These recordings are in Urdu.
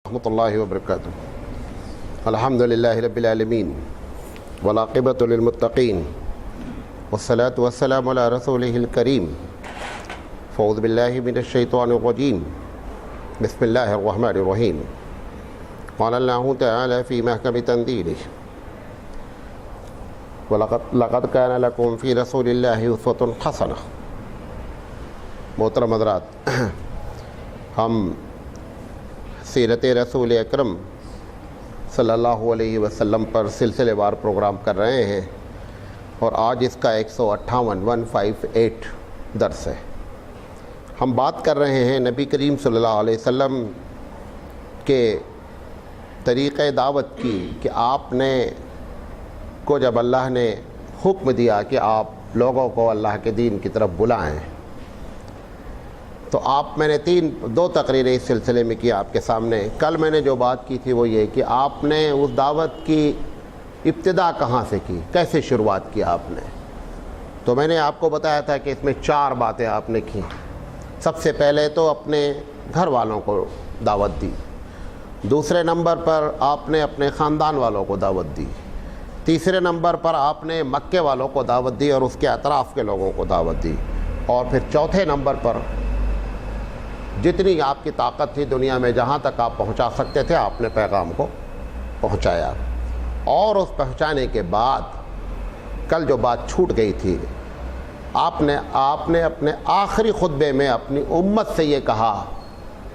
ورحمۃ اللہ وبرکاتہ۔ الحمد للہ رب العالمین والعاقبۃ للمتقین والصلاۃ والسلام علی رسولہ الکریم۔ فاعوذ باللہ من الشیطان الرجیم، بسم اللہ الرحمن الرحیم۔ قال اللہ تعالی فی محکم تنزیلہ، لقد کان لکم فی رسول اللہ اسوۃ حسنہ۔ محترم حضرات، ہم سیرت رسول اکرم صلی اللہ علیہ وسلم پر سلسلے وار پروگرام کر رہے ہیں، اور آج اس کا 158 درس ہے۔ ہم بات کر رہے ہیں نبی کریم صلی اللہ علیہ وسلم کے طریقہ دعوت کی، کہ آپ نے کو جب اللہ نے حکم دیا کہ آپ لوگوں کو اللہ کے دین کی طرف بلائیں، تو میں نے دو تقریریں اس سلسلے میں کی آپ کے سامنے۔ کل میں نے جو بات کی تھی وہ یہ کہ آپ نے اس دعوت کی ابتدا کہاں سے کی، کیسے شروعات کی آپ نے۔ تو میں نے آپ کو بتایا تھا کہ اس میں 4 باتیں آپ نے کی۔ سب سے پہلے تو اپنے گھر والوں کو دعوت دی، دوسرے نمبر پر آپ نے اپنے خاندان والوں کو دعوت دی، تیسرے نمبر پر آپ نے مکے والوں کو دعوت دی اور اس کے اطراف کے لوگوں کو دعوت دی، اور پھر چوتھے نمبر پر جتنی آپ کی طاقت تھی دنیا میں جہاں تک آپ پہنچا سکتے تھے آپ نے پیغام کو پہنچایا۔ اور اس پہنچانے کے بعد کل جو بات چھوٹ گئی تھی، آپ نے اپنے آخری خطبے میں اپنی امت سے یہ کہا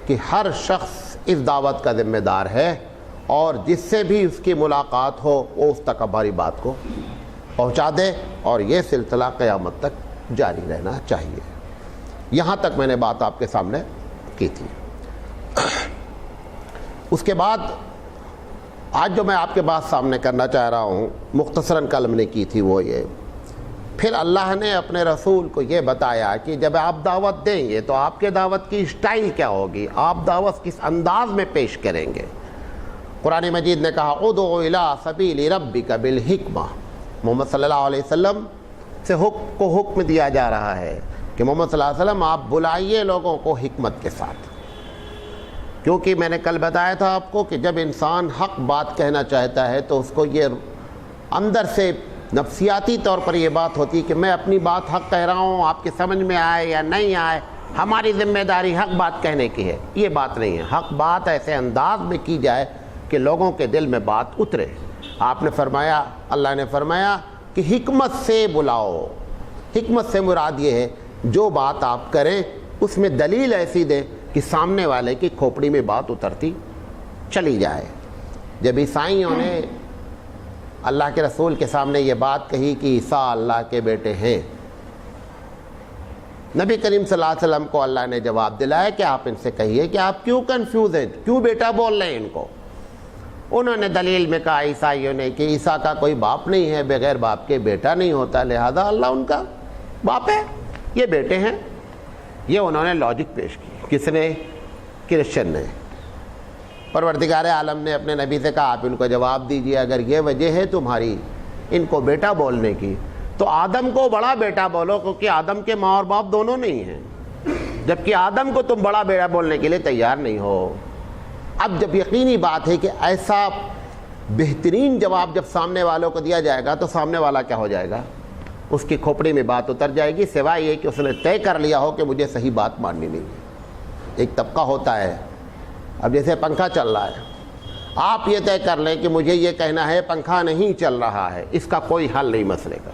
کہ ہر شخص اس دعوت کا ذمہ دار ہے، اور جس سے بھی اس کی ملاقات ہو وہ اس تک ہماری بات کو پہنچا دے، اور یہ سلسلہ قیامت تک جاری رہنا چاہیے۔ یہاں تک میں نے بات آپ کے سامنے کی تھی۔ اس کے بعد آج جو میں آپ کے بات سامنے کرنا چاہ رہا ہوں، مختصراً کل میں نے کی تھی وہ یہ، پھر اللہ نے اپنے رسول کو یہ بتایا کہ جب آپ دعوت دیں گے تو آپ کے دعوت کی اسٹائل کیا ہوگی، آپ دعوت کس انداز میں پیش کریں گے۔ قرآن مجید نے کہا ادعو الی سبیل ربک بالحکمہ۔ محمد صلی اللہ علیہ وسلم سے حکم دیا جا رہا ہے کہ محمد صلی اللہ علیہ وسلم آپ بلائیے لوگوں کو حکمت کے ساتھ، کیونکہ میں نے کل بتایا تھا آپ کو کہ جب انسان حق بات کہنا چاہتا ہے تو اس کو یہ اندر سے نفسیاتی طور پر یہ بات ہوتی ہے کہ میں اپنی بات حق کہہ رہا ہوں، آپ کے سمجھ میں آئے یا نہیں آئے، ہماری ذمہ داری حق بات کہنے کی ہے۔ یہ بات نہیں ہے، حق بات ایسے انداز میں کی جائے کہ لوگوں کے دل میں بات اترے۔ آپ نے فرمایا، اللہ نے فرمایا کہ حکمت سے بلاؤ۔ حکمت سے مراد یہ ہے جو بات آپ کریں اس میں دلیل ایسی دیں کہ سامنے والے کی کھوپڑی میں بات اترتی چلی جائے۔ جب عیسائیوں نے اللہ کے رسول کے سامنے یہ بات کہی کہ عیسیٰ اللہ کے بیٹے ہیں، نبی کریم صلی اللہ علیہ وسلم کو اللہ نے جواب دلایا کہ آپ ان سے کہیے کہ آپ کیوں کنفیوز ہیں، کیوں بیٹا بول رہے ہیں ان کو۔ انہوں نے دلیل میں کہا عیسائیوں نے کہ عیسیٰ کا کوئی باپ نہیں ہے، بغیر باپ کے بیٹا نہیں ہوتا، لہذا اللہ ان کا باپ ہے، یہ بیٹے ہیں۔ یہ انہوں نے لاجک پیش کی۔ کس نے؟ کرسچن نے۔ پروردگار عالم نے اپنے نبی سے کہا آپ ان کو جواب دیجئے، اگر یہ وجہ ہے تمہاری ان کو بیٹا بولنے کی تو آدم کو بڑا بیٹا بولو، کیونکہ آدم کے ماں اور باپ دونوں نہیں ہیں، جبکہ آدم کو تم بڑا بیٹا بولنے کے لیے تیار نہیں ہو۔ اب جب یقینی بات ہے کہ ایسا بہترین جواب جب سامنے والوں کو دیا جائے گا تو سامنے والا کیا ہو جائے گا، اس کی کھوپڑی میں بات اتر جائے گی، سوائے یہ کہ اس نے طے کر لیا ہو کہ مجھے صحیح بات ماننی نہیں ہے۔ ایک طبقہ ہوتا ہے، اب جیسے پنکھا چل رہا ہے، آپ یہ طے کر لیں کہ مجھے یہ کہنا ہے پنکھا نہیں چل رہا ہے، اس کا کوئی حل نہیں مسئلے کا۔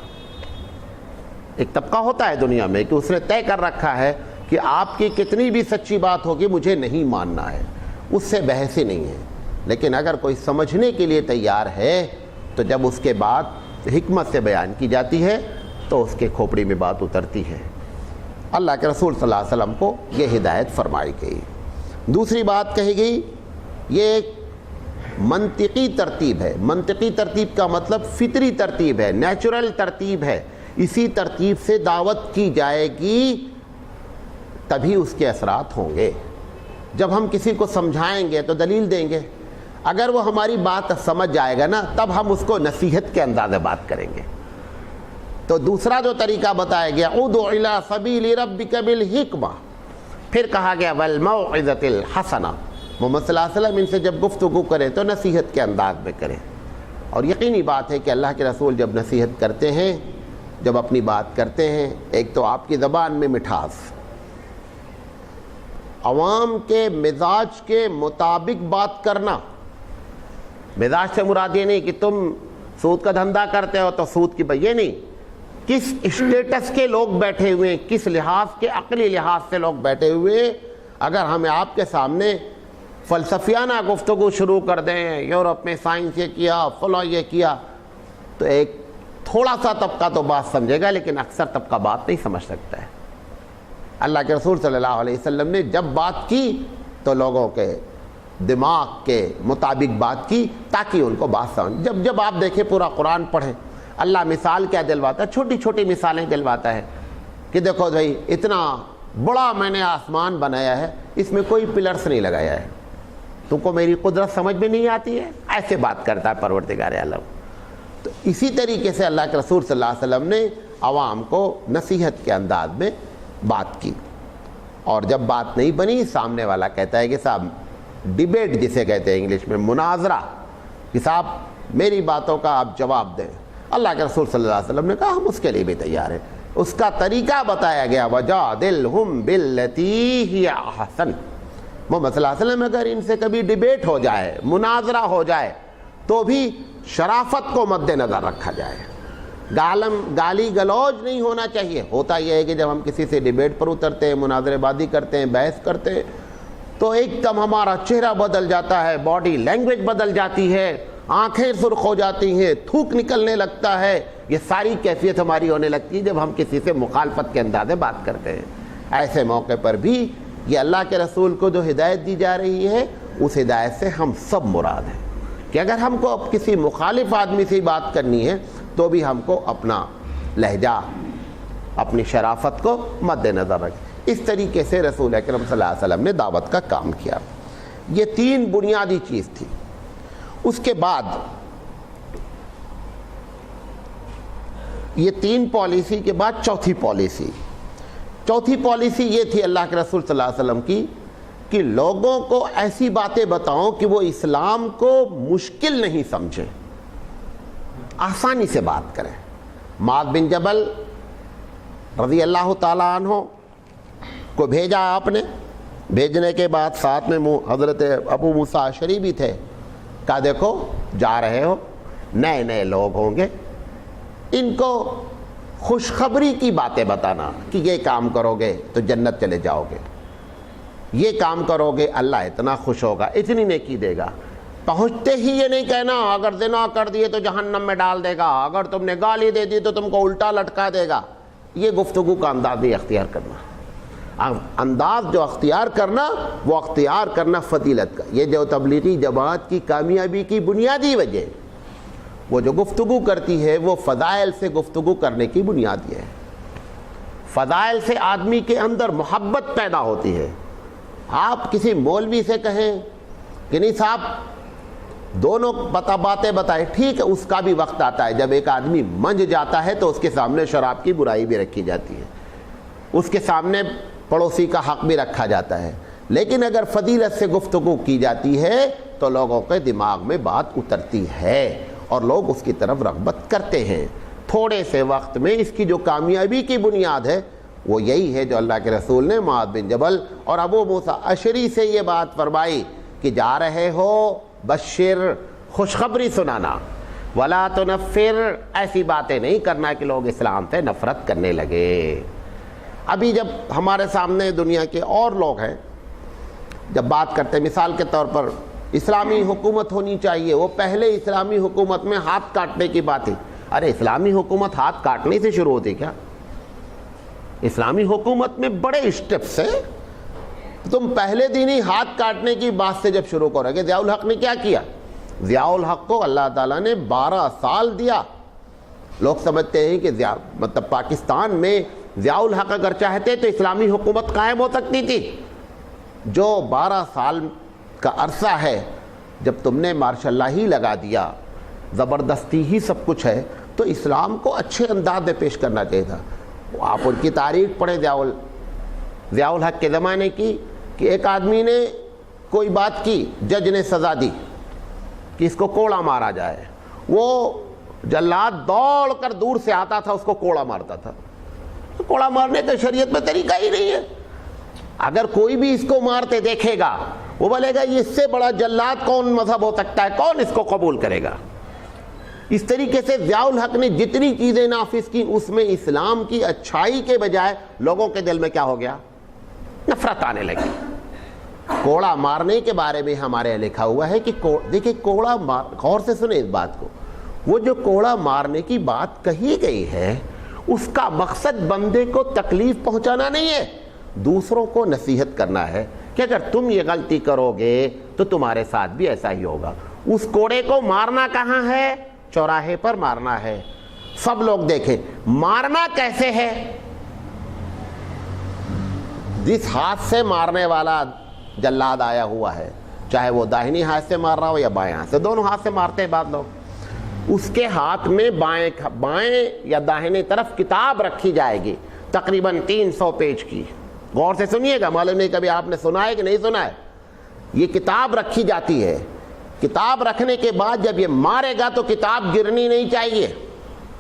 ایک طبقہ ہوتا ہے دنیا میں کہ اس نے طے کر رکھا ہے کہ آپ کی کتنی بھی سچی بات ہوگی مجھے نہیں ماننا ہے، اس سے بحث ہی نہیں ہے۔ لیکن اگر کوئی سمجھنے کے لیے تیار ہے تو جب اس کے بعد حکمت سے بیان کی جاتی ہے تو اس کے کھوپڑی میں بات اترتی ہے۔ اللہ کے رسول صلی اللہ علیہ وسلم کو یہ ہدایت فرمائی گئی۔ دوسری بات کہی گئی، یہ ایک منطقی ترتیب ہے۔ منطقی ترتیب کا مطلب فطری ترتیب ہے، نیچرل ترتیب ہے۔ اسی ترتیب سے دعوت کی جائے گی تبھی اس کے اثرات ہوں گے۔ جب ہم کسی کو سمجھائیں گے تو دلیل دیں گے، اگر وہ ہماری بات سمجھ جائے گا نا تب ہم اس کو نصیحت کے انداز میں بات کریں گے۔ تو دوسرا جو طریقہ بتایا گیا ادعو الی سبیل ربک بالحکمہ، پھر کہا گیا والموعظۃ الحسنہ، محمد صلی اللہ علیہ وسلم ان سے جب گفتگو کریں تو نصیحت کے انداز میں کریں. اور یقینی بات ہے کہ اللہ کے رسول جب نصیحت کرتے ہیں، جب اپنی بات کرتے ہیں، ایک تو آپ کی زبان میں مٹھاس، عوام کے مزاج کے مطابق بات کرنا. مزاج سے مراد یہ نہیں کہ تم سود کا دھندا کرتے ہو تو سود کی یہ نہیں، کس اسٹیٹس کے لوگ بیٹھے ہوئے ہیں، کس لحاظ کے عقلی لحاظ سے لوگ بیٹھے ہوئے. اگر ہمیں آپ کے سامنے فلسفیانہ گفتگو شروع کر دیں، یورپ میں سائنس یہ کیا، فلاں یہ کیا، تو ایک تھوڑا سا طبقہ تو بات سمجھے گا، لیکن اکثر طبقہ بات نہیں سمجھ سکتا ہے. اللہ کے رسول صلی اللہ علیہ وسلم نے جب بات کی تو لوگوں کے دماغ کے مطابق بات کی تاکہ ان کو بات سمجھ. جب آپ دیکھیں پورا قرآن پڑھیں، اللہ مثال کیا دلواتا ہے، چھوٹی چھوٹی مثالیں دلواتا ہے کہ دیکھو بھائی اتنا بڑا میں نے آسمان بنایا ہے، اس میں کوئی پلرس نہیں لگایا ہے، تم کو میری قدرت سمجھ میں نہیں آتی ہے. ایسے بات کرتا ہے پروردگار عالم. تو اسی طریقے سے اللہ کے رسول صلی اللہ علیہ وسلم نے عوام کو نصیحت کے انداز میں بات کی. اور جب بات نہیں بنی، سامنے والا کہتا ہے کہ صاحب ڈیبیٹ جسے کہتے ہیں انگلش میں، مناظرہ، کہ صاحب میری باتوں کا آپ جواب دیں. اللہ کے رسول صلی اللہ علیہ وسلم نے کہا ہم اس کے لیے بھی تیار ہیں. اس کا طریقہ بتایا گیا، وَجَادِلْهُمْ بِالَّتِي هِيَ أَحْسَنُ. محمد صلی اللہ علیہ وسلم اگر ان سے کبھی ڈیبیٹ ہو جائے، مناظرہ ہو جائے، تو بھی شرافت کو مد نظر رکھا جائے. گالی گلوج نہیں ہونا چاہیے. ہوتا یہ ہے کہ جب ہم کسی سے ڈیبیٹ پر اترتے ہیں، مناظرے بازی کرتے ہیں، بحث کرتے ہیں، تو ایک دم ہمارا چہرہ بدل جاتا ہے، باڈی لینگویج بدل جاتی ہے، آنکھیں سرخ ہو جاتی ہیں، تھوک نکلنے لگتا ہے. یہ ساری کیفیت ہماری ہونے لگتی ہے جب ہم کسی سے مخالفت کے انداز بات کرتے ہیں. ایسے موقع پر بھی یہ اللہ کے رسول کو جو ہدایت دی جا رہی ہے، اس ہدایت سے ہم سب مراد ہیں کہ اگر ہم کو اب کسی مخالف آدمی سے بات کرنی ہے تو بھی ہم کو اپنا لہجہ، اپنی شرافت کو مد نظر رکھیں. اس طریقے سے رسول اکرم صلی اللہ علیہ وسلم نے دعوت کا کام کیا. یہ 3 بنیادی چیز تھی. اس کے بعد یہ 3 پالیسی کے بعد چوتھی پالیسی یہ تھی اللہ کے رسول صلی اللہ علیہ وسلم کی کہ لوگوں کو ایسی باتیں بتاؤں کہ وہ اسلام کو مشکل نہیں سمجھیں، آسانی سے بات کریں. معاذ بن جبل رضی اللہ تعالیٰ عنہ کو بھیجا آپ نے. بھیجنے کے بعد ساتھ میں حضرت ابو موسیٰ اشعری بھی تھے. کہا دیکھو جا رہے ہو، نئے نئے لوگ ہوں گے، ان کو خوشخبری کی باتیں بتانا کہ یہ کام کرو گے تو جنت چلے جاؤ گے، یہ کام کرو گے اللہ اتنا خوش ہوگا، اتنی نیکی دے گا. پہنچتے ہی یہ نہیں کہنا اگر زنا کر دیے تو جہنم میں ڈال دے گا، اگر تم نے گالی دے دی تو تم کو الٹا لٹکا دے گا. یہ گفتگو کا انداز نہیں اختیار کرنا. انداز جو اختیار کرنا، وہ اختیار کرنا فضیلت کا. یہ جو تبلیغی جماعت کی کامیابی کی بنیادی وجہ، وہ جو گفتگو کرتی ہے وہ فضائل سے گفتگو کرنے کی بنیاد یہ ہے. فضائل سے آدمی کے اندر محبت پیدا ہوتی ہے. آپ کسی مولوی سے کہیں کہ نہیں صاحب دونوں باتیں بتائیں، ٹھیک ہے، اس کا بھی وقت آتا ہے جب ایک آدمی منج جاتا ہے تو اس کے سامنے شراب کی برائی بھی رکھی جاتی ہے، اس کے سامنے پڑوسی کا حق بھی رکھا جاتا ہے. لیکن اگر فضیلت سے گفتگو کی جاتی ہے تو لوگوں کے دماغ میں بات اترتی ہے اور لوگ اس کی طرف رغبت کرتے ہیں. تھوڑے سے وقت میں اس کی جو کامیابی کی بنیاد ہے وہ یہی ہے جو اللہ کے رسول نے معاذ بن جبل اور ابو موسیٰ اشعری سے یہ بات فرمائی کہ جا رہے ہو بشر، خوشخبری سنانا، ولا تنفر، ایسی باتیں نہیں کرنا کہ لوگ اسلام سے نفرت کرنے لگے. ابھی جب ہمارے سامنے دنیا کے اور لوگ ہیں جب بات کرتے ہیں، مثال کے طور پر اسلامی حکومت ہونی چاہیے، وہ پہلے اسلامی حکومت میں ہاتھ کاٹنے کی بات تھی. ارے اسلامی حکومت ہاتھ کاٹنے سے شروع ہوتی کیا؟ اسلامی حکومت میں بڑے اسٹیپس ہیں. تم پہلے دن ہی ہاتھ کاٹنے کی بات سے جب شروع کرو گے. ضیاء الحق نے کیا کیا؟ ضیاء الحق کو اللہ تعالیٰ نے 12 سال دیا. لوگ سمجھتے ہیں کہ مطلب پاکستان میں ضیاء الحق اگر چاہتے تو اسلامی حکومت قائم ہو سکتی تھی. جو 12 سال کا عرصہ ہے، جب تم نے ماشاء اللہ ہی لگا دیا، زبردستی ہی سب کچھ ہے، تو اسلام کو اچھے انداز میں پیش کرنا چاہیے تھا. آپ ان کی تاریخ پڑھیں ضیاء الحق کے زمانے کی کہ ایک آدمی نے کوئی بات کی, جج نے سزا دی کہ اس کو کوڑا مارا جائے, وہ جلاد دوڑ کر دور سے آتا تھا, اس کو کوڑا مارتا تھا. کوڑا مارنے کا شریعت میں طریقہ ہی نہیں ہے. اگر کوئی بھی اس کو مارتے دیکھے گا وہ بولے گا یہ اس سے بڑا جلاد کون مذہب ہو سکتا ہے, کون اس کو قبول کرے گا. اس طریقے سے ضیاء الحق نے جتنی چیزیں نافذ کی اس میں اسلام کی اچھائی کے بجائے لوگوں کے دل میں کیا ہو گیا, نفرت آنے لگی. کوڑا مارنے کے بارے میں ہمارے لکھا ہوا ہے کہ دیکھیں کوڑا غور سے سنیں اس بات کو, وہ جو کوڑا مارنے کی بات کہی گئی ہے اس کا مقصد بندے کو تکلیف پہنچانا نہیں ہے, دوسروں کو نصیحت کرنا ہے کہ اگر تم یہ غلطی کرو گے تو تمہارے ساتھ بھی ایسا ہی ہوگا. اس کوڑے کو مارنا کہاں ہے, چوراہے پر مارنا ہے. سب لوگ دیکھیں مارنا کیسے ہے. جس ہاتھ سے مارنے والا جلاد آیا ہوا ہے, چاہے وہ داہنی ہاتھ سے مار رہا ہو یا بائیں ہاتھ سے, دونوں ہاتھ سے مارتے ہیں بعض لوگ, اس کے ہاتھ میں بائیں یا داہنی طرف کتاب رکھی جائے گی تقریباً 300 پیج کی. غور سے سنیے گا, معلوم نہیں کبھی آپ نے سنا ہے کہ نہیں سنا ہے. یہ کتاب رکھی جاتی ہے. کتاب رکھنے کے بعد جب یہ مارے گا تو کتاب گرنی نہیں چاہیے.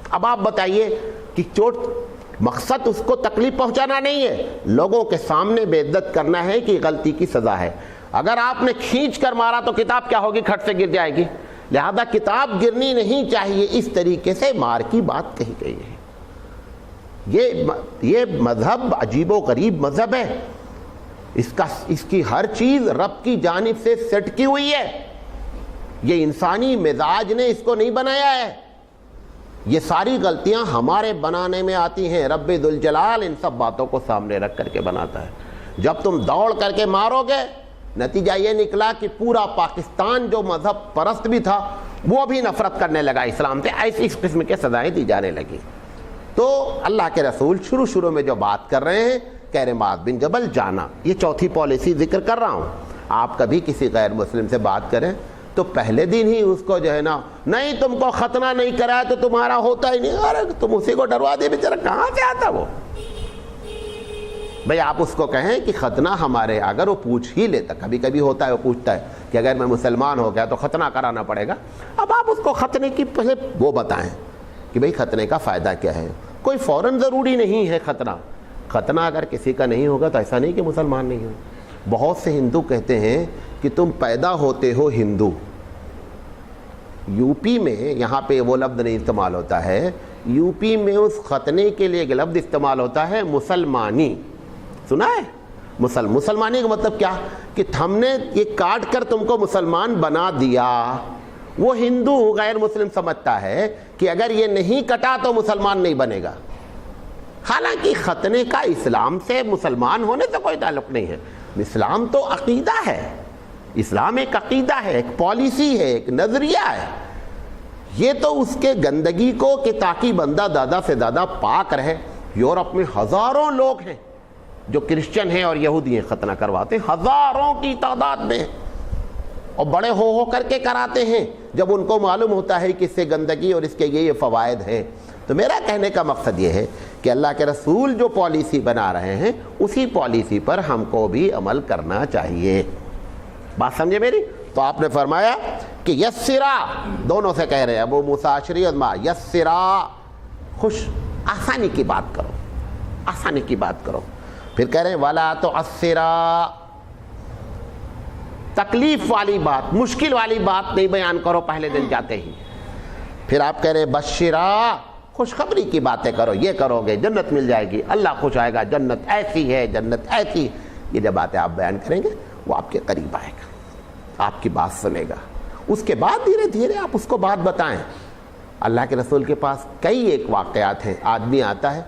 اب آپ بتائیے کہ چوٹ مقصد اس کو تکلیف پہنچانا نہیں ہے, لوگوں کے سامنے بے عزت کرنا ہے کہ غلطی کی سزا ہے. اگر آپ نے کھینچ کر مارا تو کتاب کیا ہوگی, کھٹ سے گر جائے گی. لہذا کتاب گرنی نہیں چاہیے. اس طریقے سے مار کی بات کہی گئی ہے. یہ مذہب عجیب و غریب مذہب ہے. اس کی ہر چیز رب کی جانب سے سیٹ کی ہوئی ہے. یہ انسانی مزاج نے اس کو نہیں بنایا ہے. یہ ساری غلطیاں ہمارے بنانے میں آتی ہیں. رب ذوالجلال ان سب باتوں کو سامنے رکھ کر کے بناتا ہے. جب تم دوڑ کر کے مارو گے نتیجہ یہ نکلا کہ پورا پاکستان جو مذہب پرست بھی تھا وہ بھی نفرت کرنے لگا اسلام سے. ایسی اس قسم کے سزائیں دی جانے لگی. تو اللہ کے رسول شروع میں جو بات کر رہے ہیں, کہہ رہے معاذ بن جبل جانا. یہ چوتھی پالیسی ذکر کر رہا ہوں. آپ کبھی کسی غیر مسلم سے بات کریں تو پہلے دن ہی اس کو جو ہے نا, نہیں تم کو ختنہ نہیں کرایا تو تمہارا ہوتا ہی نہیں. ارے تم اسی کو ڈروا دے بیچارہ, کہاں سے آتا وہ. بھئی آپ اس کو کہیں کہ ختنہ ہمارے, اگر وہ پوچھ ہی لیتا, کبھی کبھی ہوتا ہے وہ پوچھتا ہے کہ اگر میں مسلمان ہو گیا تو ختنہ کرانا پڑے گا. اب آپ اس کو ختنے کی پہلے وہ بتائیں کہ بھئی ختنے کا فائدہ کیا ہے. کوئی فوراً ضروری نہیں ہے ختنہ. ختنہ اگر کسی کا نہیں ہوگا تو ایسا نہیں کہ مسلمان نہیں ہو. بہت سے ہندو کہتے ہیں کہ تم پیدا ہوتے ہو ہندو. یو پی میں, یہاں پہ وہ لفظ نہیں استعمال ہوتا ہے, یو پی میں اس ختنے کے لیے ایک لفظ استعمال ہوتا ہے مسلمانی. سنا ہے مسلمانی کا مطلب کیا, کہ ہم نے یہ کاٹ کر تم کو مسلمان بنا دیا. وہ ہندو غیر مسلم سمجھتا ہے کہ اگر یہ نہیں کٹا تو مسلمان نہیں بنے گا. حالانکہ ختنے کا اسلام سے, مسلمان ہونے سے کوئی تعلق نہیں ہے. اسلام تو عقیدہ ہے. اسلام ایک عقیدہ ہے, ایک پالیسی ہے, ایک نظریہ ہے. یہ تو اس کے گندگی کو کہ تاکہ بندہ زیادہ سے زیادہ پاک رہے. یورپ میں ہزاروں لوگ ہیں جو کرسچن ہیں اور یہودی ہیں, ختنہ کرواتے ہیں ہزاروں کی تعداد میں, اور بڑے ہو کر کے کراتے ہیں جب ان کو معلوم ہوتا ہے کہ اس سے گندگی اور اس کے یہ فوائد ہیں. تو میرا کہنے کا مقصد یہ ہے کہ اللہ کے رسول جو پالیسی بنا رہے ہیں اسی پالیسی پر ہم کو بھی عمل کرنا چاہیے. بات سمجھے میری؟ تو آپ نے فرمایا کہ یسرا, دونوں سے کہہ رہے ہیں ابو موسیٰ اشعری اور ما, یسرا خوش آسانی کی بات کرو, آسانی کی بات کرو. پھر کہہ رہے ہیں ولا تعسرا, تکلیف والی بات, مشکل والی بات نہیں بیان کرو پہلے دن جاتے ہی. پھر آپ کہہ رہے ہیں بشرا, خوشخبری کی باتیں کرو, یہ کرو گے جنت مل جائے گی, اللہ خوش آئے گا, جنت ایسی ہے, جنت ایسی. یہ جب باتیں آپ بیان کریں گے وہ آپ کے قریب آئے گا, آپ کی بات سنے گا. اس کے بعد دھیرے دھیرے آپ اس کو بات بتائیں. اللہ کے رسول کے پاس کئی ایک واقعات ہیں. آدمی آتا ہے,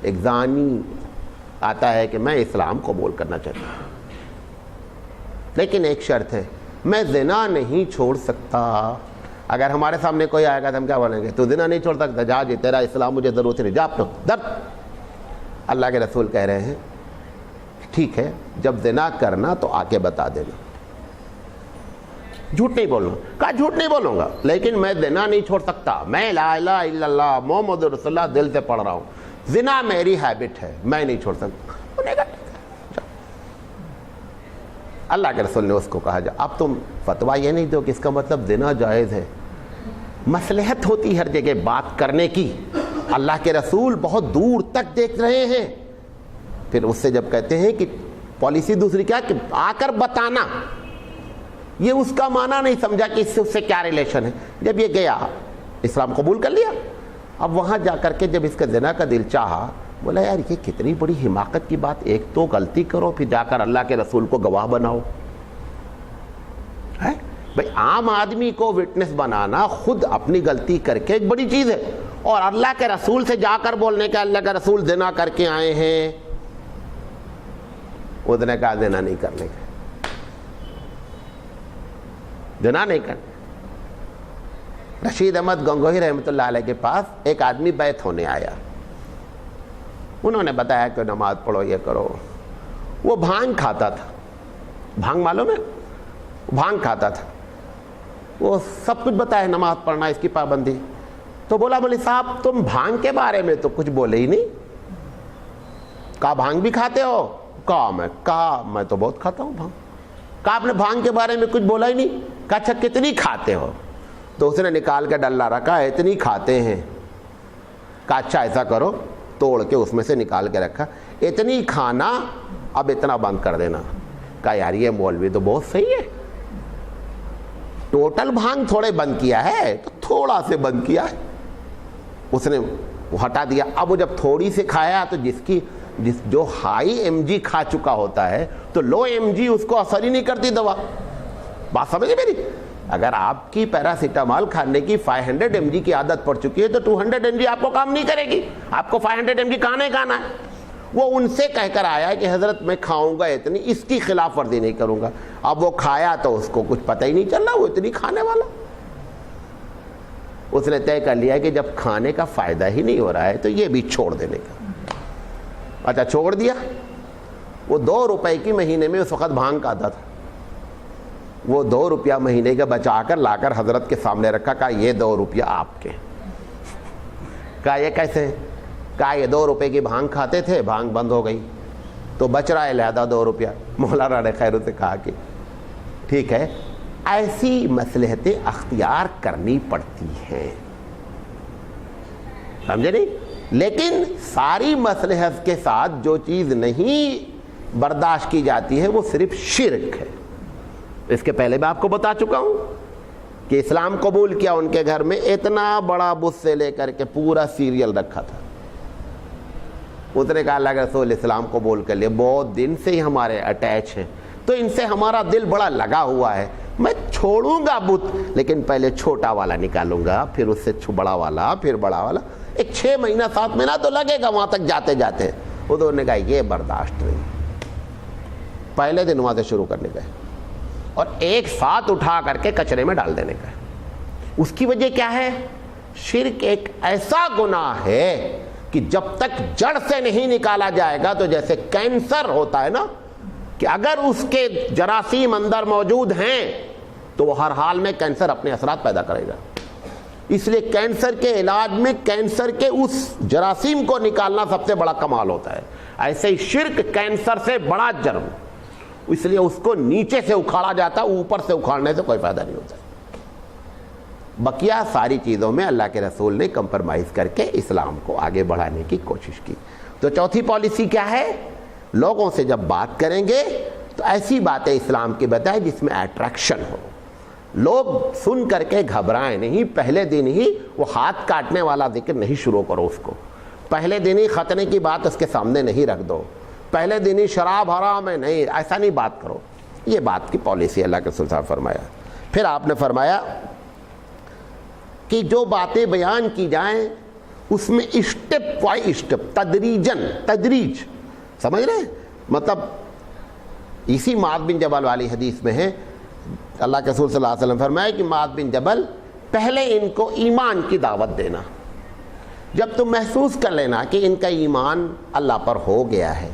ایک زانی آتا ہے کہ میں اسلام قبول کرنا چاہتا ہوں, لیکن ایک شرط ہے, میں زنا نہیں چھوڑ سکتا. اگر ہمارے سامنے کوئی آئے گا تو ہم کیا بولیں گے, تو زنا نہیں چھوڑ سکتا, جا جی تیرا اسلام مجھے ضرورت نہیں, جا اپنا درد. اللہ کے رسول کہہ رہے ہیں ٹھیک ہے, جب زنا کرنا تو آ کے بتا دینا. جھوٹ نہیں بولوں, کہا جھوٹ نہیں بولوں گا, لیکن میں زنا نہیں چھوڑ سکتا, میں لا الہ الا اللہ محمد رسول اللہ دل سے پڑھ رہا ہوں, زنا میری ہیبٹ ہے, میں نہیں چھوڑ سکتا. اللہ کے رسول نے اس کو کہا جا اب تم فتویٰ یہ نہیں دو کہ اس کا مطلب زنا جائز ہے. مصلحت ہوتی ہر جگہ بات کرنے کی. اللہ کے رسول بہت دور تک دیکھ رہے ہیں. پھر اس سے جب کہتے ہیں کہ پالیسی دوسری کیا کہ آ کر بتانا, یہ اس کا معنی نہیں سمجھا کہ اس سے کیا ریلیشن ہے. جب یہ گیا اسلام قبول کر لیا, اب وہاں جا کر کے جب اس کا زنا کا دل چاہا, بولا یار یہ کتنی بڑی حماقت کی بات, ایک تو غلطی کرو پھر جا کر اللہ کے رسول کو گواہ بناؤ. بھئی عام آدمی کو وٹنس بنانا خود اپنی غلطی کر کے ایک بڑی چیز ہے, اور اللہ کے رسول سے جا کر بولنے کا اللہ کے رسول زنا کر کے آئے ہیں, اس نے کہا زنا نہیں کرنے کا, زنا نہیں کرنے. رشید احمد گنگوہی رحمۃ اللہ علیہ کے پاس ایک آدمی بیعت ہونے آیا. انہوں نے بتایا کہ نماز پڑھو, یہ کرو. وہ بھانگ کھاتا تھا. بھانگ معلوم ہے؟ بھانگ کھاتا تھا. وہ سب کچھ بتایا, نماز پڑھنا, اس کی پابندی. تو بولا مولوی صاحب تم بھانگ کے بارے میں تو کچھ بولے ہی نہیں. کہا بھانگ بھی کھاتے ہو؟ کہا میں تو بہت کھاتا ہوں بھانگ. کہا آپ نے بھانگ کے بارے میں کچھ بولا ہی نہیں. کہا اچھا کتنی کھاتے ہو؟ تو اس نے نکال کے ڈلہ رکھا, اتنی کھاتے ہیں. کہا اچھا ایسا کرو, توڑ کے اس میں سے نکال کے رکھا, اتنی کھانا اب اتنا بند کر دینا. کہا یار یہ مولوی تو بہت صحیح ہے, ٹوٹل بھانگ تھوڑے بند کیا ہے تو تھوڑا سے بند کیا ہے. اس نے ہٹا دیا. اب وہ جب تھوڑی سے کھایا تو جو ہائی ایم جی کھا چکا ہوتا ہے تو لو ایم جی اس کو اثر ہی نہیں کرتی دوا. بات سمجھے میری؟ اگر آپ کی پیراسیٹامال کھانے کی 500 ایم جی کی عادت پڑ چکی ہے تو 200 ایم جی آپ کو کام نہیں کرے گی, آپ کو 500 ایم جی کھانا ہی کھانا ہے. وہ ان سے کہہ کر آیا کہ حضرت میں کھاؤں گا اتنی, اس کی خلاف ورزی نہیں کروں گا. اب وہ کھایا تو اس کو کچھ پتہ ہی نہیں چل رہا وہ اتنی کھانے والا. اس نے طے کر لیا کہ جب کھانے کا فائدہ ہی نہیں ہو رہا ہے تو یہ بھی چھوڑ دینے کا. اچھا چھوڑ دیا. وہ 2 روپے کی مہینے میں اس وقت بھانگ کھاتا تھا. وہ 2 روپیہ مہینے کا بچا کر لا کر حضرت کے سامنے رکھا. کہا یہ 2 روپیہ آپ کے. کہا یہ کیسے؟ کہا یہ 2 روپے کی بھانگ کھاتے تھے, بھانگ بند ہو گئی تو بچ رہا ہے لہذا 2 روپیہ. مولانا نے خیر سے کہا کہ ٹھیک ہے, ایسی مصلحتیں اختیار کرنی پڑتی ہیں, سمجھے نہیں؟ لیکن ساری مصلحت کے ساتھ جو چیز نہیں برداشت کی جاتی ہے وہ صرف شرک ہے. اس کے پہلے میں آپ کو بتا چکا ہوں کہ اسلام قبول کیا ان کے گھر میں اتنا بڑا بت سے لے کر کے پورا سیریل رکھا تھا. اس نے کہا اللہ کے رسول اسلام قبول کر لیا, بہت دن سے ہی ہمارے اٹیچ ہیں تو ان سے ہمارا دل بڑا لگا ہوا ہے, میں چھوڑوں گا بت لیکن پہلے چھوٹا والا نکالوں گا, پھر اس سے بڑا والا, پھر بڑا والا. ایک 6 مہینہ 7 مہینہ تو لگے گا وہاں تک جاتے جاتے. انہوں نے کہا یہ برداشت نہیں. پہلے دن وہاں سے شروع کرنے گئے اور ایک ساتھ اٹھا کر کے کچرے میں ڈال دینے کا. اس کی وجہ کیا ہے؟ شرک ایک ایسا گناہ ہے کہ جب تک جڑ سے نہیں نکالا جائے گا تو جیسے کینسر ہوتا ہے نا, کہ اگر اس کے جراثیم اندر موجود ہیں تو وہ ہر حال میں کینسر اپنے اثرات پیدا کرے گا. اس لیے کینسر کے علاج میں کینسر کے اس جراثیم کو نکالنا سب سے بڑا کمال ہوتا ہے. ایسے ہی شرک کینسر سے بڑا جرم, اس لیے اس کو نیچے سے اکھاڑا جاتا ہے, اوپر سے اکھاڑنے سے کوئی فائدہ نہیں ہوتا. بقیہ ساری چیزوں میں اللہ کے رسول نے کمپرمائز کر کے اسلام کو آگے بڑھانے کی کوشش کی. تو چوتھی پالیسی کیا ہے؟ لوگوں سے جب بات کریں گے تو ایسی باتیں اسلام کی بتائیں جس میں اٹریکشن ہو, لوگ سن کر کے گھبرائیں نہیں. پہلے دن ہی وہ ہاتھ کاٹنے والا ذکر نہیں شروع کرو اس کو, پہلے دن ہی ختنے کی بات اس کے سامنے نہیں رکھ دو, پہلے دن ہی شراب حرام ہے نہیں, ایسا نہیں بات کرو. یہ بات کی پالیسی اللہ کے رسول صاحب فرمایا. پھر آپ نے فرمایا کہ جو باتیں بیان کی جائیں اس میں اسٹیپ بائی اسٹیپ, تدریج, سمجھ رہے ہیں؟ مطلب اسی معاذ بن جبل والی حدیث میں ہے, اللہ کے رسول صلی اللہ علیہ وسلم فرمایا کہ معاذ بن جبل پہلے ان کو ایمان کی دعوت دینا. جب تم محسوس کر لینا کہ ان کا ایمان اللہ پر ہو گیا ہے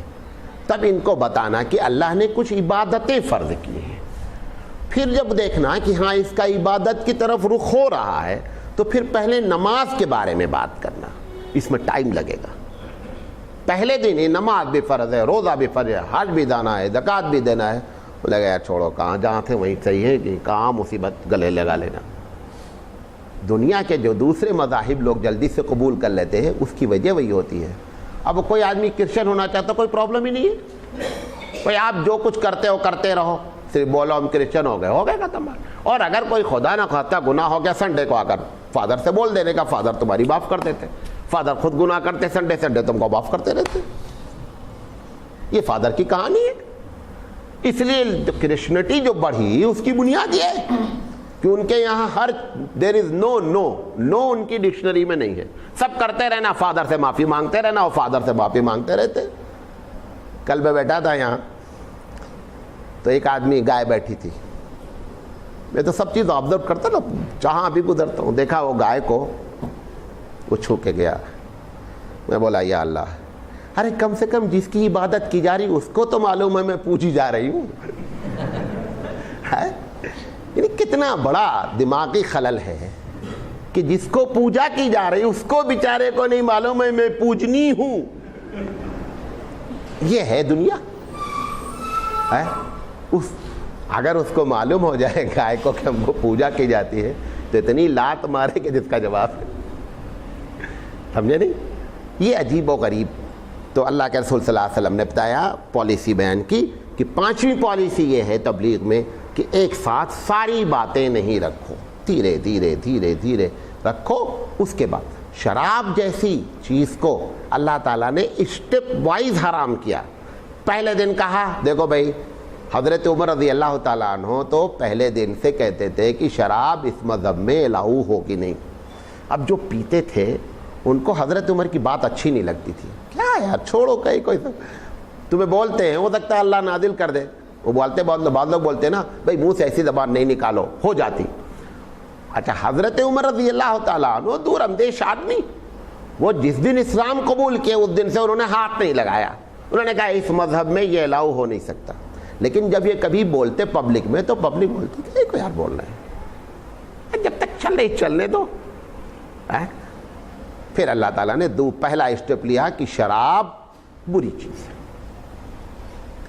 تب ان کو بتانا کہ اللہ نے کچھ عبادتیں فرض کی ہیں. پھر جب دیکھنا کہ ہاں اس کا عبادت کی طرف رخ ہو رہا ہے تو پھر پہلے نماز کے بارے میں بات کرنا. اس میں ٹائم لگے گا. پہلے دن ہی نماز بھی فرض ہے, روزہ بھی فرض ہے, حج بھی جانا ہے, زکوٰۃ بھی دینا ہے, بولے گا یار چھوڑو، کہاں جہاں تھے وہیں صحیح ہے، کہ کہاں مصیبت گلے لگا لینا۔ دنیا کے جو دوسرے مذاہب لوگ جلدی سے قبول کر لیتے ہیں اس کی وجہ وہی ہوتی ہے۔ اب کوئی آدمی کرسچن ہونا چاہتا کوئی پرابلم ہی نہیں ہے، کوئی آپ جو کچھ کرتے ہو کرتے رہو، صرف بولو ہم کرسچن ہو گئے ختم۔ اور اگر کوئی خدا نہ خواستہ گناہ ہو گیا، سنڈے کو آ کر فادر سے بول دینے کا، فادر تمہاری معاف کر دیتے۔ فادر خود گناہ کرتے، سنڈے تم کو معاف کرتے رہتے۔ یہ فادر کی کہانی ہے۔ اس لیے کرسچنٹی جو بڑھی اس کی بنیاد یہ ہے کہ ان کے یہاں ہر دیر از نو ان کی ڈکشنری میں نہیں ہے، سب کرتے رہنا، فادر سے معافی مانگتے رہنا، اور فادر سے معافی مانگتے رہتے۔ کل میں بیٹھا تھا یہاں تو ایک آدمی گائے بیٹھی تھی، میں تو سب چیز آبزرو کرتا نا، جہاں بھی گزرتا ہوں دیکھا وہ گائے کو وہ چھو کے گیا۔ میں بولا یا اللہ، ارے کم سے کم جس کی عبادت کی جا رہی اس کو تو معلوم ہے میں پوچھی جا رہی ہوں۔ یعنی کتنا بڑا دماغی خلل ہے کہ جس کو پوجا کی جا رہی اس کو بیچارے کو نہیں معلوم ہے میں پوجنی ہوں۔ یہ ہے دنیا۔ اگر اس کو معلوم ہو جائے گائے کو کہ ہم کو پوجا کی جاتی ہے تو اتنی لات مارے کہ جس کا جواب ہے، سمجھے نہیں؟ یہ عجیب و غریب۔ تو اللہ کے رسول صلی اللہ علیہ وسلم نے بتایا، پالیسی بیان کی کہ 5ویں پالیسی یہ ہے تبلیغ میں کہ ایک ساتھ ساری باتیں نہیں رکھو، دھیرے دھیرے دھیرے دھیرے رکھو۔ اس کے بعد شراب جیسی چیز کو اللہ تعالیٰ نے اسٹیپ وائز حرام کیا۔ پہلے دن کہا، دیکھو بھائی حضرت عمر رضی اللہ تعالیٰ عنہ تو پہلے دن سے کہتے تھے کہ شراب اس مذہب میں الاؤ ہوگی نہیں۔ اب جو پیتے تھے ان کو حضرت عمر کی بات اچھی نہیں لگتی تھی، کیا یار چھوڑو، کہیں کوئی تمہیں بولتے ہیں ہو سکتا ہے اللہ نازل کر دے، وہ بولتے بعض لوگ بولتے ہیں نا بھائی منہ سے ایسی زبان نہیں نکالو، ہو جاتی۔ اچھا حضرت عمر رضی اللہ تعالیٰ عنہ دور اندیش آدمی، وہ جس دن اسلام قبول کیے اس دن سے انہوں نے ہاتھ نہیں لگایا، انہوں نے کہا اس مذہب میں یہ الاؤ ہو نہیں سکتا۔ لیکن جب یہ کبھی بولتے پبلک میں تو پبلک بولتی کہ کو یار بول رہے ہیں، جب تک چل رہی چلنے دو۔ پھر اللہ تعالیٰ نے پہلا اسٹیپ لیا کہ شراب بری چیز ہے۔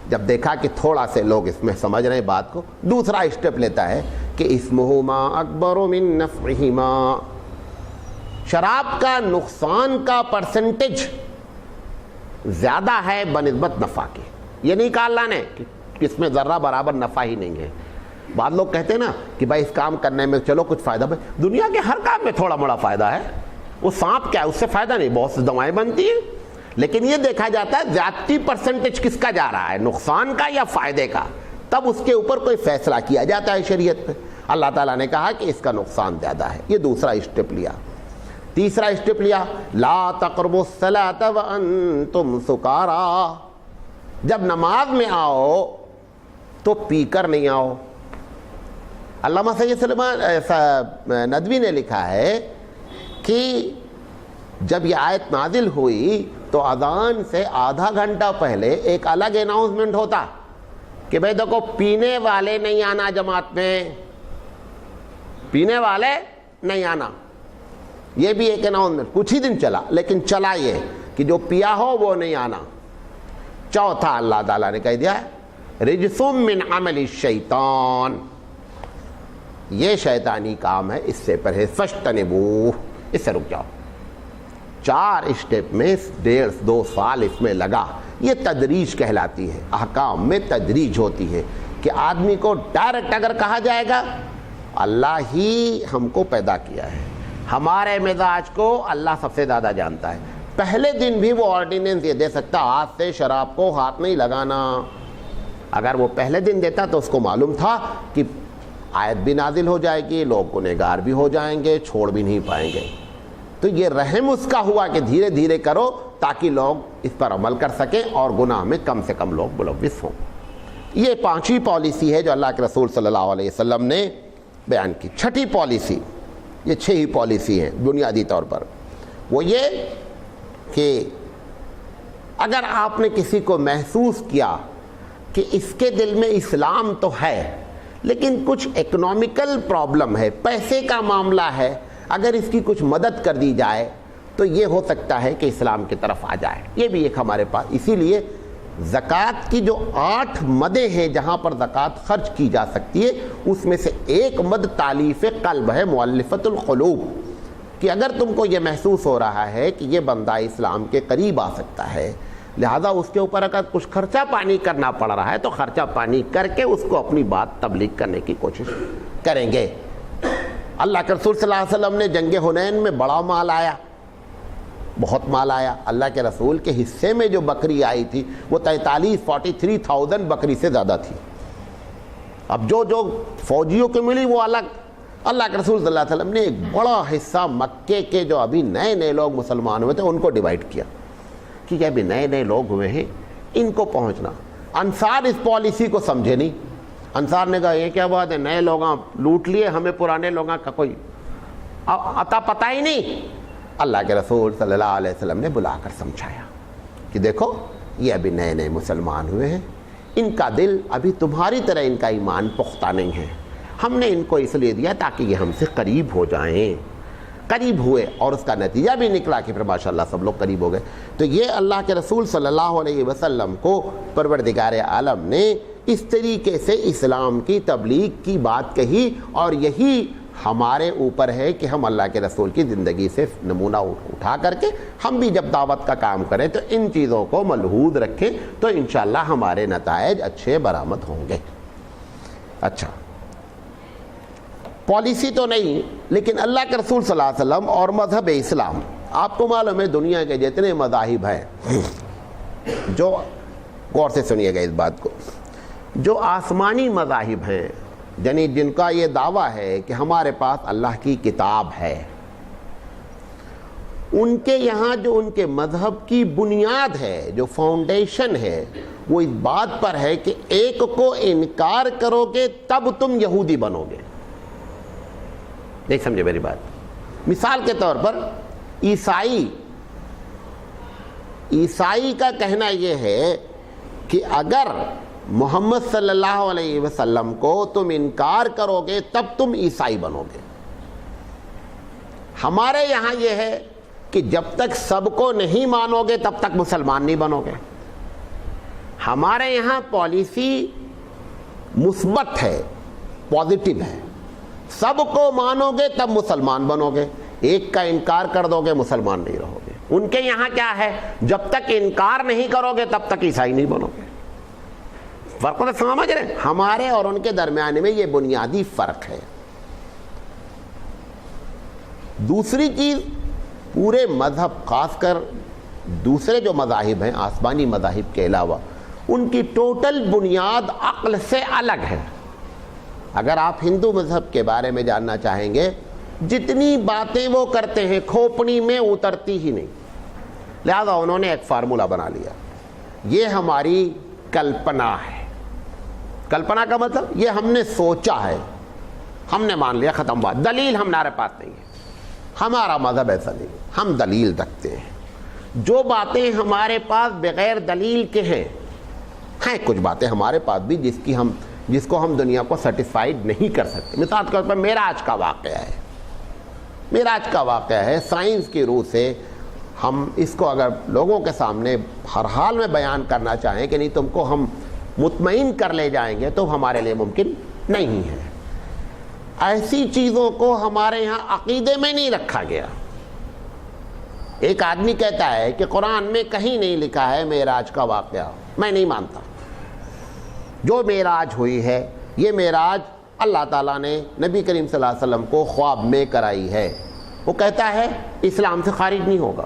جب دیکھا کہ تھوڑا سے لوگ اس میں سمجھ رہے ہیں بات کو، دوسرا اسٹیپ لیتا ہے کہ اسمہما اکبر من نفعہما، شراب کا نقصان کا پرسنٹیج زیادہ ہے بنسبت نفع کے۔ یہ نہیں کہا اللہ نے کہ اس میں ذرہ برابر نفع ہی نہیں ہے۔ بعض لوگ کہتے ہیں نا کہ بھائی اس کام کرنے میں چلو کچھ فائدہ، بھائی دنیا کے ہر کام میں تھوڑا بڑا فائدہ ہے۔ وہ سانپ کیا ہے، اس سے فائدہ نہیں، بہت سی دوائیں بنتی ہیں، لیکن یہ دیکھا جاتا ہے زیادتی پرسنٹیج کس کا جا رہا ہے، نقصان کا یا فائدے کا، تب اس کے اوپر کوئی فیصلہ کیا جاتا ہے شریعت پہ۔ اللہ تعالیٰ نے کہا کہ اس کا نقصان زیادہ ہے، یہ دوسرا اسٹیپ لیا۔ تیسرا اسٹیپ لیا، لا تقربوا الصلاۃ وانتم سکارا، جب نماز میں آؤ تو پی کر نہیں آؤ۔ علامہ سید سلیمان ندوی نے لکھا ہے کہ جب یہ آیت نازل ہوئی تو اذان سے آدھا گھنٹہ پہلے ایک الگ اناؤنسمنٹ ہوتا کہ بھئی دیکھو پینے والے نہیں آنا جماعت میں، پینے والے نہیں آنا۔ یہ بھی ایک اناؤنسمنٹ کچھ ہی دن چلا، لیکن چلا یہ کہ جو پیا ہو وہ نہیں آنا۔ چوتھا اللہ تعالیٰ نے کہہ دیا رجس من عمل الشیطان، یہ شیطانی کام ہے، اس سے پرہیز، فاجتنبوہ، اس سے رک جاؤ۔ 4 اسٹیپ میں 1.5-2 سال اس میں لگا۔ یہ تدریج کہلاتی ہے، احکام میں تدریج ہوتی ہے کہ آدمی کو ڈائریکٹ اگر کہا جائے گا اللہ ہی ہم کو پیدا کیا ہے، ہمارے مزاج کو اللہ سب سے زیادہ جانتا ہے، پہلے دن بھی وہ آرڈیننس یہ دے سکتا ہاتھ سے شراب کو ہاتھ نہیں لگانا۔ اگر وہ پہلے دن دیتا تو اس کو معلوم تھا کہ آیت بھی نازل ہو جائے گی، لوگ گنہگار بھی ہو جائیں گے، چھوڑ بھی نہیں پائیں گے۔ تو یہ رحم اس کا ہوا کہ دھیرے دھیرے کرو تاکہ لوگ اس پر عمل کر سکیں اور گناہ میں کم سے کم لوگ ملوث ہوں۔ یہ 5ویں پالیسی ہے جو اللہ کے رسول صلی اللہ علیہ وسلم نے بیان کی۔ 6ٹھی پالیسی، یہ 6 ہی پالیسی ہیں بنیادی طور پر، وہ یہ کہ اگر آپ نے کسی کو محسوس کیا کہ اس کے دل میں اسلام تو ہے لیکن کچھ اکنامیکل پرابلم ہے، پیسے کا معاملہ ہے، اگر اس کی کچھ مدد کر دی جائے تو یہ ہو سکتا ہے کہ اسلام کی طرف آ جائے۔ یہ بھی ایک ہمارے پاس، اسی لیے زکوٰۃ کی جو 8 مدیں ہیں جہاں پر زکوٰۃ خرچ کی جا سکتی ہے، اس میں سے ایک مد تالیف قلب ہے، مؤلفۃ القلوب، کہ اگر تم کو یہ محسوس ہو رہا ہے کہ یہ بندہ اسلام کے قریب آ سکتا ہے، لہذا اس کے اوپر اگر کچھ خرچہ پانی کرنا پڑ رہا ہے تو خرچہ پانی کر کے اس کو اپنی بات تبلیغ کرنے کی کوشش کریں گے۔ اللہ کے رسول صلی اللہ علیہ وسلم نے جنگ حنین میں بڑا مال آیا، بہت مال آیا۔ اللہ کے رسول کے حصے میں جو بکری آئی تھی وہ 43,000 بکری سے زیادہ تھی۔ اب جو فوجیوں کو ملی وہ الگ۔ اللہ کے رسول صلی اللہ علیہ وسلم نے ایک بڑا حصہ مکے کے جو ابھی نئے لوگ مسلمان ہوئے تھے ان کو ڈیوائیڈ کیا کہ یہ ابھی نئے لوگ ہوئے ہیں، ان کو پہنچنا۔ انصار اس پالیسی کو سمجھے نہیں۔ انصار نے کہا یہ کیا بات ہے، نئے لوگ لوٹ لیے، ہمیں پرانے لوگوں کا کوئی عطا پتہ ہی نہیں۔ اللہ کے رسول صلی اللہ علیہ وسلم نے بلا کر سمجھایا کہ دیکھو یہ ابھی نئے مسلمان ہوئے ہیں، ان کا دل ابھی تمہاری طرح ان کا ایمان پختہ نہیں ہے، ہم نے ان کو اس لیے دیا تاکہ یہ ہم سے قریب ہو جائیں۔ قریب ہوئے اور اس کا نتیجہ بھی نکلا کہ پھر ماشاءاللہ سب لوگ قریب ہو گئے۔ تو یہ اللہ کے رسول صلی اللہ علیہ وسلم کو پروردگار عالم نے اس طریقے سے اسلام کی تبلیغ کی بات کہی، اور یہی ہمارے اوپر ہے کہ ہم اللہ کے رسول کی زندگی سے نمونہ اٹھا کر کے ہم بھی جب دعوت کا کام کریں تو ان چیزوں کو ملحوظ رکھیں تو انشاءاللہ ہمارے نتائج اچھے برآمد ہوں گے۔ اچھا، پالیسی تو نہیں، لیکن اللہ کے رسول صلی اللہ علیہ وسلم اور مذہب اسلام، آپ کو معلوم ہے دنیا کے جتنے مذاہب ہیں، جو غور سے سنیے گا اس بات کو، جو آسمانی مذاہب ہیں، یعنی جن کا یہ دعویٰ ہے کہ ہمارے پاس اللہ کی کتاب ہے، ان کے یہاں جو ان کے مذہب کی بنیاد ہے، جو فاؤنڈیشن ہے، وہ اس بات پر ہے کہ ایک کو انکار کرو گے تب تم یہودی بنو گے۔ نہیں سمجھے میری بات؟ مثال کے طور پر عیسائی کا کہنا یہ ہے کہ اگر محمد صلی اللہ علیہ وسلم کو تم انکار کرو گے تب تم عیسائی بنو گے۔ ہمارے یہاں یہ ہے کہ جب تک سب کو نہیں مانو گے تب تک مسلمان نہیں بنو گے۔ ہمارے یہاں پالیسی مثبت ہے، پازیٹیو ہے، سب کو مانو گے تب مسلمان بنو گے، ایک کا انکار کر دو گے مسلمان نہیں رہو گے۔ ان کے یہاں کیا ہے، جب تک انکار نہیں کرو گے تب تک عیسائی نہیں بنو گے۔ فرق تو سمجھ رہے ہیں؟ ہمارے اور ان کے درمیان میں یہ بنیادی فرق ہے۔ دوسری چیز، پورے مذہب، خاص کر دوسرے جو مذاہب ہیں آسمانی مذاہب کے علاوہ، ان کی ٹوٹل بنیاد عقل سے الگ ہے۔ اگر آپ ہندو مذہب کے بارے میں جاننا چاہیں گے، جتنی باتیں وہ کرتے ہیں کھوپڑی میں اترتی ہی نہیں، لہذا انہوں نے ایک فارمولہ بنا لیا، یہ ہماری کلپنا ہے۔ کلپنا کا مطلب یہ ہم نے سوچا ہے، ہم نے مان لیا، ختم بات، دلیل ہمارے پاس نہیں ہے۔ ہمارا مذہب ایسا نہیں، ہم دلیل رکھتے ہیں۔ جو باتیں ہمارے پاس بغیر دلیل کے ہیں کچھ باتیں ہمارے پاس بھی جس کو ہم دنیا کو سیٹسفائیڈ نہیں کر سکتے۔ مثال کے طور پر معراج کا واقعہ ہے، سائنس کی روح سے ہم اس کو اگر لوگوں کے سامنے ہر حال میں بیان کرنا چاہیں کہ نہیں تم کو ہم مطمئن کر لے جائیں گے تو ہمارے لیے ممکن نہیں ہے۔ ایسی چیزوں کو ہمارے یہاں عقیدے میں نہیں رکھا گیا۔ ایک آدمی کہتا ہے کہ قرآن میں کہیں نہیں لکھا ہے معراج کا واقعہ، میں نہیں مانتا۔ جو معراج ہوئی ہے، یہ معراج اللہ تعالیٰ نے نبی کریم صلی اللہ علیہ وسلم کو خواب میں کرائی ہے، وہ کہتا ہے اسلام سے خارج نہیں ہوگا،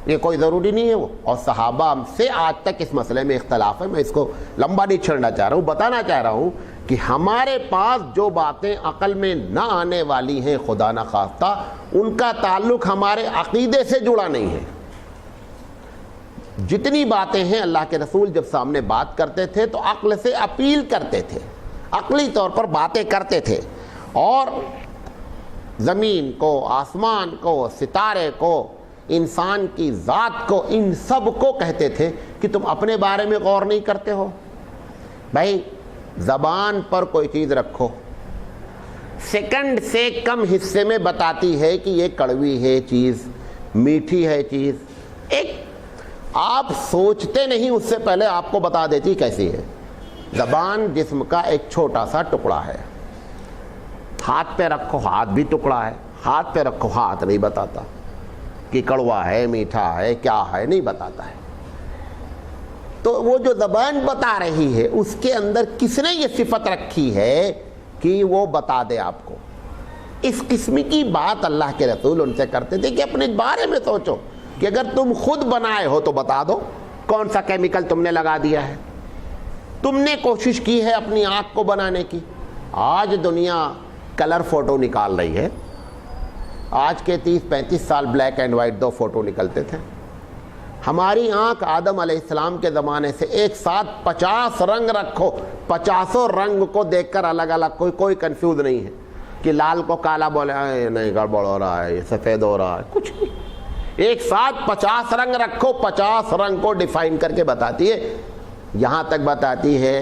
یہ کوئی ضروری نہیں ہے وہ۔ اور صحابہ سے آج تک اس مسئلے میں اختلاف ہے۔ میں اس کو لمبا نہیں چھڑنا چاہ رہا ہوں، بتانا چاہ رہا ہوں کہ ہمارے پاس جو باتیں عقل میں نہ آنے والی ہیں خدا نہ خواستہ، ان کا تعلق ہمارے عقیدے سے جڑا نہیں ہے۔ جتنی باتیں ہیں اللہ کے رسول جب سامنے بات کرتے تھے تو عقل سے اپیل کرتے تھے، عقلی طور پر باتیں کرتے تھے، اور زمین کو، آسمان کو، ستارے کو، انسان کی ذات کو، ان سب کو کہتے تھے کہ تم اپنے بارے میں غور نہیں کرتے ہو۔ بھائی زبان پر کوئی چیز رکھو، سیکنڈ سے کم حصے میں بتاتی ہے کہ یہ کڑوی ہے چیز، میٹھی ہے چیز۔ ایک آپ سوچتے نہیں اس سے پہلے آپ کو بتا دیتی کیسی ہے۔ زبان جسم کا ایک چھوٹا سا ٹکڑا ہے، ہاتھ پہ رکھو ہاتھ بھی ٹکڑا ہے، ہاتھ پہ رکھو ہاتھ نہیں بتاتا کہ کڑوا ہے میٹھا ہے کیا ہے، نہیں بتاتا ہے۔ تو وہ جو زبان بتا رہی ہے اس کے اندر کس نے یہ صفت رکھی ہے کہ وہ بتا دے آپ کو؟ اس قسم کی بات اللہ کے رسول ان سے کرتے تھے کہ اپنے بارے میں سوچو کہ اگر تم خود بنائے ہو تو بتا دو کون سا کیمیکل تم نے لگا دیا ہے۔ تم نے کوشش کی ہے اپنی آنکھ کو بنانے کی، آج دنیا کلر فوٹو نکال رہی ہے، آج کے 30-35 سال بلیک اینڈ وائٹ 2 فوٹو نکلتے تھے۔ ہماری آنکھ آدم علیہ السلام کے زمانے سے ایک ساتھ 50 رنگ رکھو، 50 رنگ کو دیکھ کر الگ الگ کوئی کنفیوز نہیں ہے کہ لال کو کالا بولے نہیں گڑبڑ ہو رہا ہے، یہ سفید ہو رہا ہے، کچھ نہیں۔ ایک ساتھ 50 رنگ رکھو، 50 رنگ کو ڈیفائن کر کے بتاتی ہے، یہاں تک بتاتی ہے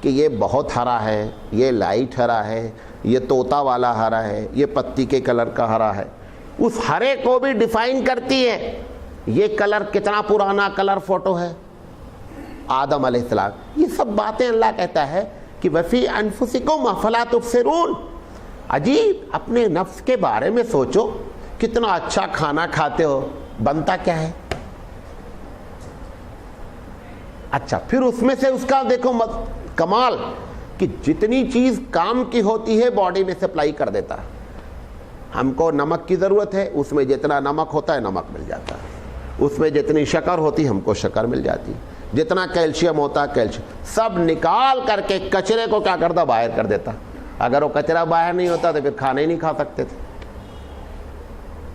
کہ یہ بہت ہرا ہے، یہ لائٹ ہرا ہے، یہ طوطا والا ہرا ہے، یہ پتی کے کلر کا ہرا ہے، اس ہرے کو بھی ڈیفائن کرتی ہے۔ یہ کلر کتنا پرانا کلر فوٹو ہے، آدم علیہ السلام۔ یہ سب باتیں اللہ کہتا ہے کہ وفی انفسکم افلا تبصرون، عجیب اپنے نفس کے بارے میں سوچو، کتنا اچھا کھانا کھاتے ہو، بنتا کیا ہے؟ اچھا پھر اس میں سے اس کا دیکھو کمال کہ جتنی چیز کام کی ہوتی ہے باڈی میں سپلائی کر دیتا ہے۔ ہم کو نمک کی ضرورت ہے، اس میں جتنا نمک ہوتا ہے نمک مل جاتا ہے، اس میں جتنی شکر ہوتی ہم کو شکر مل جاتی، جتنا کیلشیم ہوتا ہے کیلشیم، سب نکال کر کے کچرے کو کیا کرتا باہر کر دیتا۔ اگر وہ کچرا باہر نہیں ہوتا تو پھر کھانا ہی نہیں کھا سکتے تھے۔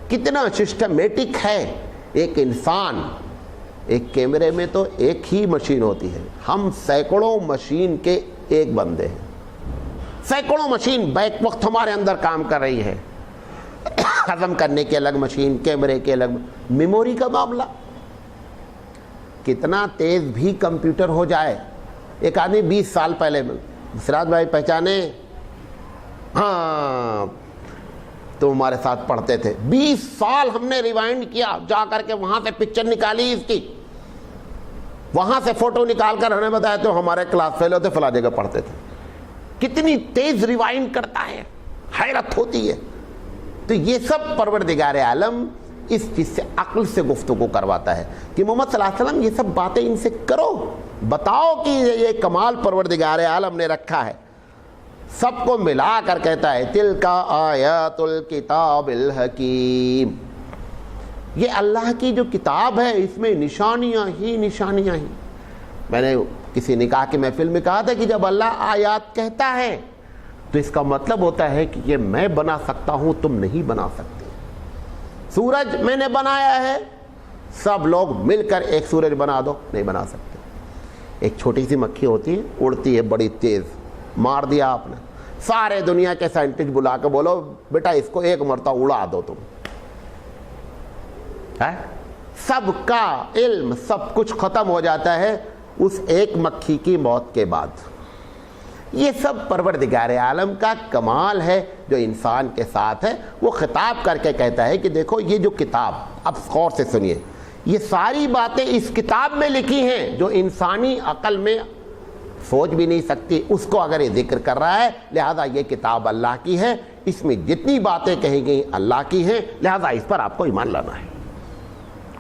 کتنا سسٹمیٹک ہے ایک انسان۔ ایک کیمرے میں تو ایک ہی مشین ہوتی ہے، ہم سینکڑوں مشین کے ایک بندے ہیں، سینکڑوں مشین بیک وقت ہمارے اندر کام کر رہی ہے، ہضم کرنے کے الگ مشین، کیمرے کے الگ، میموری کا معاملہ کتنا تیز بھی کمپیوٹر ہو جائے۔ ایک آدمی 20 سال پہلے سراج بھائی پہچانے؟ ہاں تو ہمارے ساتھ پڑھتے تھے، 20 سال ہم نے ریوائنڈ کیا، جا کر کے وہاں سے پکچر نکالی اس کی، وہاں سے فوٹو نکال کر ہمیں بتایا تو ہمارے کلاس فیل ہوتے فلاں جگہ پڑھتے تھے۔ کتنی تیز ریوائنڈ کرتا ہے، حیرت ہوتی ہے۔ تو یہ سب پروردگار عالم اس چیز سے عقل سے گفتگو کرواتا ہے کہ محمد صلی اللہ علیہ وسلم یہ سب باتیں ان سے کرو، بتاؤ کہ یہ کمال پروردگار عالم نے رکھا ہے۔ سب کو ملا کر کہتا ہے تلک آیات الکتاب الحکیم، یہ اللہ کی جو کتاب ہے اس میں نشانیاں ہی نشانیاں ہی۔ میں نے کسی نکاح کی محفل میں کہا تھا کہ جب اللہ آیات کہتا ہے تو اس کا مطلب ہوتا ہے کہ یہ میں بنا سکتا ہوں، تم نہیں بنا سکتے۔ سورج میں نے بنایا ہے، سب لوگ مل کر ایک سورج بنا دو، نہیں بنا سکتے۔ ایک چھوٹی سی مکھی ہوتی ہے، اڑتی ہے بڑی تیز، مار دیا آپ نے، سارے دنیا کے سائنٹسٹ بلا کے بولو بیٹا اس کو ایک مرتبہ اڑا دو تم، سب کا علم سب کچھ ختم ہو جاتا ہے اس ایک مکھی کی موت کے بعد۔ یہ سب پروردگار عالم کا کمال ہے جو انسان کے ساتھ ہے۔ وہ خطاب کر کے کہتا ہے کہ دیکھو یہ جو کتاب، اب غور سے سنیے، یہ ساری باتیں اس کتاب میں لکھی ہیں جو انسانی عقل میں سوچ بھی نہیں سکتی، اس کو اگر یہ ذکر کر رہا ہے لہذا یہ کتاب اللہ کی ہے، اس میں جتنی باتیں کہی گئی اللہ کی ہیں، لہذا اس پر آپ کو ایمان لانا ہے۔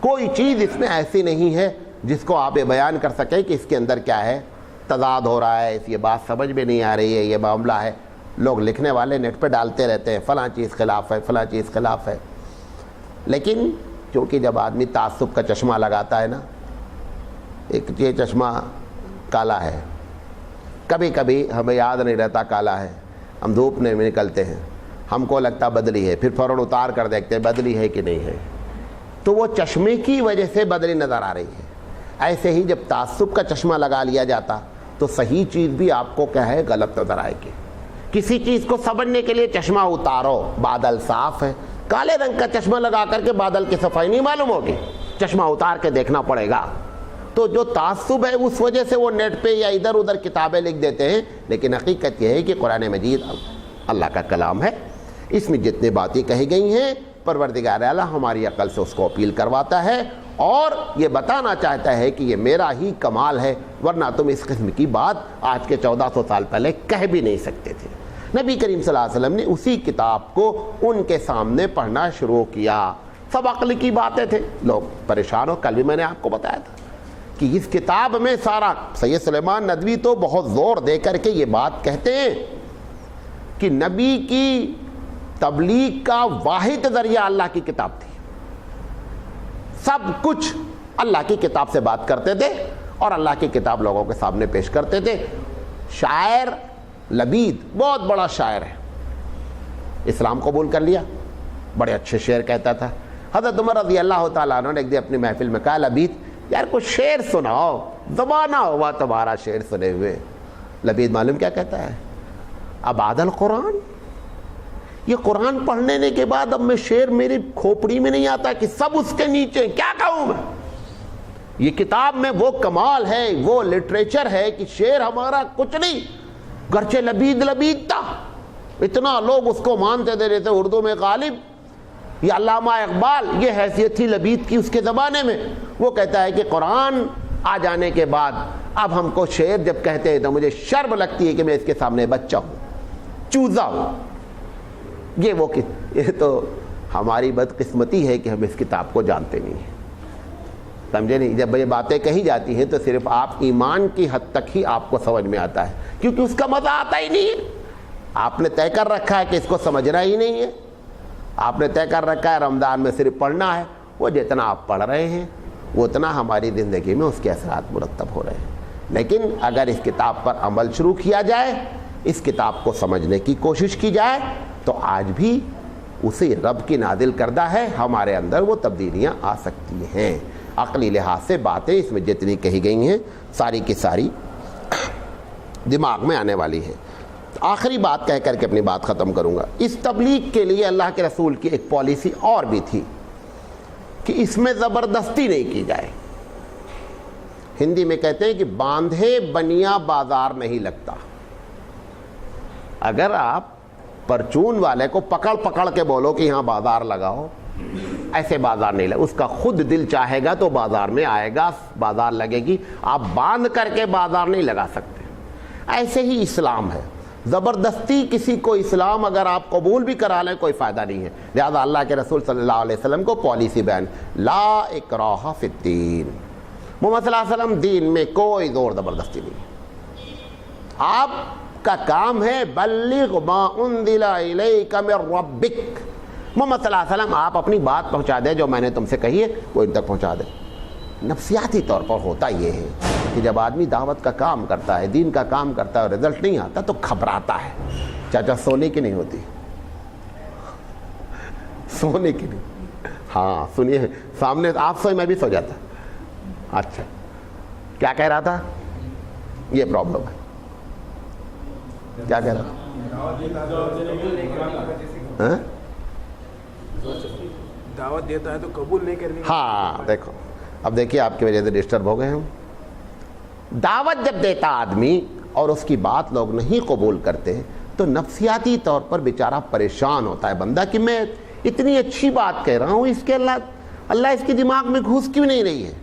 کوئی چیز اس میں ایسی نہیں ہے جس کو آپ یہ بیان کر سکیں کہ اس کے اندر کیا ہے، تضاد ہو رہا ہے، یہ بات سمجھ میں نہیں آ رہی ہے، یہ معاملہ ہے۔ لوگ لکھنے والے نیٹ پہ ڈالتے رہتے ہیں فلاں چیز خلاف ہے، فلاں چیز خلاف ہے، لیکن چونکہ جب آدمی تعصب کا چشمہ لگاتا ہے نا، ایک یہ چشمہ کالا ہے، کبھی کبھی ہمیں یاد نہیں رہتا کالا ہے، ہم دھوپ میں نکلتے ہیں، ہم کو لگتا بدلی ہے، پھر فوراً اتار کر دیکھتے ہیں بدلی ہے کہ نہیں ہے، تو وہ چشمے کی وجہ سے بدلی نظر آ رہی ہے۔ ایسے ہی جب تعصب کا چشمہ لگا لیا جاتا تو صحیح چیز بھی آپ کو کیا ہے غلط نظر آئے گی۔ کسی چیز کو سمجھنے کے لیے چشمہ اتارو، بادل صاف ہے، کالے رنگ کا چشمہ لگا کر کے بادل کی صفائی نہیں معلوم ہوگی، چشمہ اتار کے دیکھنا پڑے گا۔ تو جو تعصب ہے اس وجہ سے وہ نیٹ پہ یا ادھر ادھر کتابیں لکھ دیتے ہیں، لیکن حقیقت یہ ہے کہ قرآن مجید اللہ کا کلام ہے، اس میں جتنی باتیں کہی گئی ہیں پروردگار اعلیٰ ہماری عقل سے اس کو اپیل کرواتا ہے اور یہ بتانا چاہتا ہے کہ یہ میرا ہی کمال ہے، ورنہ تم اس قسم کی بات آج کے 1400 سال پہلے کہہ بھی نہیں سکتے تھے۔ نبی کریم صلی اللہ علیہ وسلم نے اسی کتاب کو ان کے سامنے پڑھنا شروع کیا۔ سب عقل کی باتیں تھے، لوگ پریشان ہو۔ کل بھی میں نے آپ کو بتایا تھا کہ اس کتاب میں سارا، سید سلیمان ندوی تو بہت زور دے کر کے یہ بات کہتے ہیں کہ نبی کی تبلیغ کا واحد ذریعہ اللہ کی کتاب تھی۔ سب کچھ اللہ کی کتاب سے بات کرتے تھے اور اللہ کی کتاب لوگوں کے سامنے پیش کرتے تھے۔ شاعر لبید بہت بڑا شاعر ہے، اسلام قبول کر لیا، بڑے اچھے شعر کہتا تھا۔ حضرت عمر رضی اللہ تعالیٰ عنہ نے ایک دن اپنی محفل میں کہا، لبید یار کچھ شعر سناؤ، زمانہ ہوا تمہارا شعر سنے ہوئے۔ لبید معلوم کیا کہتا ہے؟ ابعد القرآن، یہ قرآن پڑھنے کے بعد اب میں شعر میری کھوپڑی میں نہیں آتا کہ سب اس کے نیچے، کیا کہوں میں؟ یہ کتاب میں وہ کمال ہے، وہ لٹریچر ہے کہ شعر ہمارا کچھ نہیں، گرچہ لبید تھا، اتنا لوگ اس کو مانتے دے رہے تھے اردو میں غالب یا علامہ اقبال، یہ حیثیت تھی لبید کی اس کے زمانے میں۔ وہ کہتا ہے کہ قرآن آ جانے کے بعد اب ہم کو شعر جب کہتے ہیں تو مجھے شرم لگتی ہے کہ میں اس کے سامنے بچہ ہوں، چوزا ہوں۔ یہ تو ہماری بدقسمتی ہے کہ ہم اس کتاب کو جانتے نہیں ہیں، سمجھے نہیں؟ جب یہ باتیں کہی جاتی ہیں تو صرف آپ ایمان کی حد تک ہی آپ کو سمجھ میں آتا ہے، کیونکہ اس کا مزہ آتا ہی نہیں ہے۔ آپ نے طے کر رکھا ہے کہ اس کو سمجھنا ہی نہیں ہے، آپ نے طے کر رکھا ہے رمضان میں صرف پڑھنا ہے۔ وہ جتنا آپ پڑھ رہے ہیں وہ اتنا ہماری زندگی میں اس کے اثرات مرتب ہو رہے ہیں۔ لیکن اگر اس کتاب پر عمل شروع کیا جائے، اس کتاب کو سمجھنے کی کوشش کی جائے، تو آج بھی اسی رب کی نازل کردہ ہے، ہمارے اندر وہ تبدیلیاں آ سکتی ہیں۔ عقلی لحاظ سے باتیں اس میں جتنی کہی گئی ہیں ساری کی ساری دماغ میں آنے والی ہیں۔ آخری بات کہہ کر کے اپنی بات ختم کروں گا۔ اس تبلیغ کے لیے اللہ کے رسول کی ایک پالیسی اور بھی تھی کہ اس میں زبردستی نہیں کی جائے۔ ہندی میں کہتے ہیں کہ باندھے بنیا بازار نہیں لگتا۔ اگر آپ پرچون والے کو پکڑ کے بولو کہ یہاں بازار لگاؤ، ایسے بازار نہیں لگا، اس کا خود دل چاہے گا تو بازار میں آئے گا، بازار لگے گی۔ آپ باندھ کر کے بازار نہیں لگا سکتے۔ ایسے ہی اسلام ہے، زبردستی کسی کو اسلام اگر آپ قبول بھی کرا لیں کوئی فائدہ نہیں ہے۔ لہذا اللہ کے رسول صلی اللہ علیہ وسلم کو پالیسی بیان، لا اکراہ فی الدین، محمد صلی اللہ علیہ وسلم دین میں کوئی زور زبردستی نہیں۔ آپ کا کام ہے بلغ ما انزل الیک من ربک، محمد صلی اللہ علیہ وسلم آپ اپنی بات پہنچا دیں، جو میں نے تم سے کہی ہے وہ ان تک پہنچا دیں۔ نفسیاتی طور پر ہوتا یہ ہے کہ جب آدمی دعوت کا کام کرتا ہے، دین کا کام کرتا ہے اور رزلٹ نہیں آتا تو گھبراتا ہے۔ چاچا سونے کی نہیں ہوتی، سونے کی نہیں، ہاں سنیے، سامنے آپ سوئے میں بھی سو جاتا۔ اچھا کیا کہہ رہا تھا؟ یہ پرابلم ہے، کیا کہہ رہا تھا؟ دعوت دیتا ہے تو قبول نہیں کرنی۔ ہاں دیکھو، اب دیکھیے آپ کی وجہ سے ڈسٹرب ہو گئے ہم۔ دعوت جب دیتا آدمی اور اس کی بات لوگ نہیں قبول کرتے تو نفسیاتی طور پر بیچارہ پریشان ہوتا ہے بندہ کہ میں اتنی اچھی بات کہہ رہا ہوں، اس کے اللہ اس کے دماغ میں گھس کیوں نہیں رہی ہے۔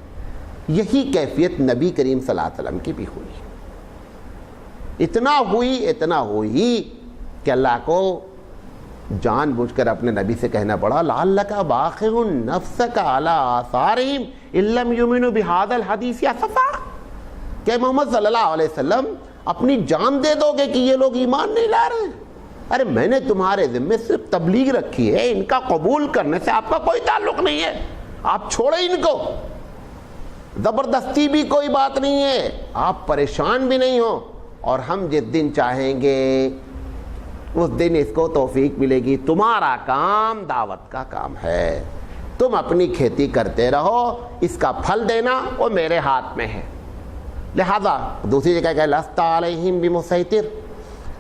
یہی کیفیت نبی کریم صلی اللہ علیہ وسلم کی بھی ہوئی، اتنا ہوئی کہ اللہ کو جان بوجھ کر اپنے نبی سے کہنا پڑا، لعلک باخع نفسک علی آثارہم ان لم یؤمنوا بہذا الحدیث اسفا، کہ محمد صلی اللہ علیہ وسلم اپنی جان دے دو گے کہ یہ لوگ ایمان نہیں لا رہے ہیں؟ ارے میں نے تمہارے ذمے صرف تبلیغ رکھی ہے، ان کا قبول کرنے سے آپ کا کوئی تعلق نہیں ہے، آپ چھوڑیں ان کو، زبردستی بھی کوئی بات نہیں ہے، آپ پریشان بھی نہیں ہو، اور ہم جس دن چاہیں گے اس دن اس کو توفیق ملے گی۔ تمہارا کام دعوت کا کام ہے، تم اپنی کھیتی کرتے رہو، اس کا پھل دینا وہ میرے ہاتھ میں ہے۔ لہذا دوسری جگہ کہ لست علیہم بمسیطر،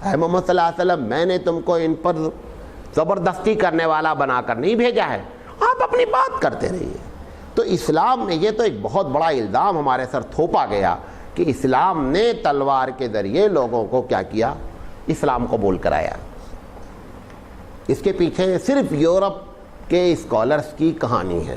اے محمد صلی اللہ علیہ وسلم میں نے تم کو ان پر زبردستی کرنے والا بنا کر نہیں بھیجا ہے، آپ اپنی بات کرتے رہیے۔ تو اسلام میں یہ تو ایک بہت بڑا الزام ہمارے سر تھوپا گیا کہ اسلام نے تلوار کے ذریعے لوگوں کو کیا کیا؟ اسلام قبول کرایا۔ اس کے پیچھے صرف یورپ کے اسکالرز کی کہانی ہے۔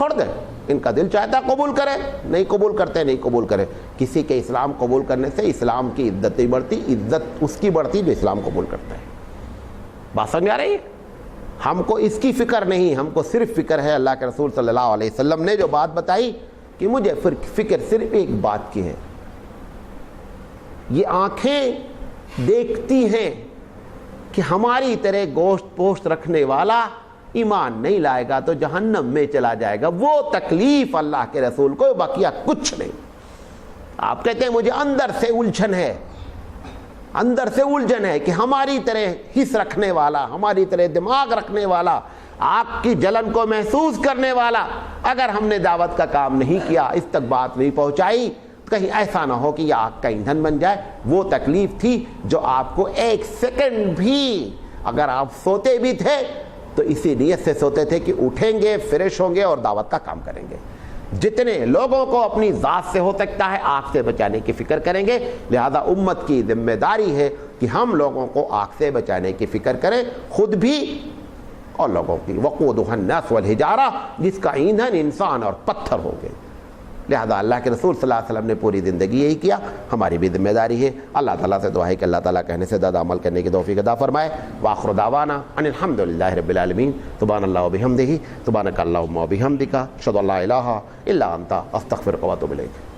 چھوڑ دیں. ان کا دل چاہتا ہے قبول کرے, نہیں قبول کرتے نہیں قبول کرے. کسی کے اسلام قبول کرنے سے اسلام کی عزت نہیں بڑھتی, عزت اس کی بڑھتی جو اسلام قبول کرتا ہے. بات سمجھ آ رہی ہے؟ ہم کو اس کی فکر نہیں, ہم کو صرف فکر ہے اللہ کے رسول صلی اللہ علیہ وسلم نے جو بات بتائی کہ مجھے فکر صرف ایک بات کی ہے. یہ آنکھیں دیکھتی ہیں کہ ہماری طرح گوشت پوشت رکھنے والا ایمان نہیں لائے گا تو جہنم میں چلا جائے گا. وہ تکلیف اللہ کے رسول کو, باقی کچھ نہیں. آپ کہتے ہیں مجھے اندر سے الجھن ہے, اندر سے الجھن ہے کہ ہماری طرح حس رکھنے والا, ہماری طرح دماغ رکھنے والا, آگ کی جلن کو محسوس کرنے والا, اگر ہم نے دعوت کا کام نہیں کیا, اس تک بات نہیں پہنچائی, کہیں ایسا نہ ہو کہ یہ آگ کا ایندھن بن جائے. وہ تکلیف تھی جو آپ کو ایک سیکنڈ بھی, اگر آپ سوتے بھی تھے تو اسی نیت سے سوتے تھے کہ اٹھیں گے, فریش ہوں گے اور دعوت کا کام کریں گے. جتنے لوگوں کو اپنی ذات سے ہو سکتا ہے آگ سے بچانے کی فکر کریں گے. لہذا امت کی ذمہ داری ہے کہ ہم لوگوں کو آگ سے بچانے کی فکر کریں, خود بھی اور لوگوں کی. وقودها الناس والحجارہ, جس کا ایندھن انسان اور پتھر ہوں گے. لہذا اللہ کے رسول صلی اللہ علیہ وسلم نے پوری زندگی یہی کیا, ہماری بھی ذمہ داری ہے. اللہ تعالیٰ سے دعا ہے کہ اللہ تعالیٰ کہنے سے زیادہ عمل کرنے کی توفیق عطا فرمائے. وآخر دعوانا ان الحمد للہ رب العالمین. سبحان اللہ وبحمدہ, سبحانک اللہم وبحمدک, اشہد ان لا الہ الا انت, استغفرک واتوب الیک.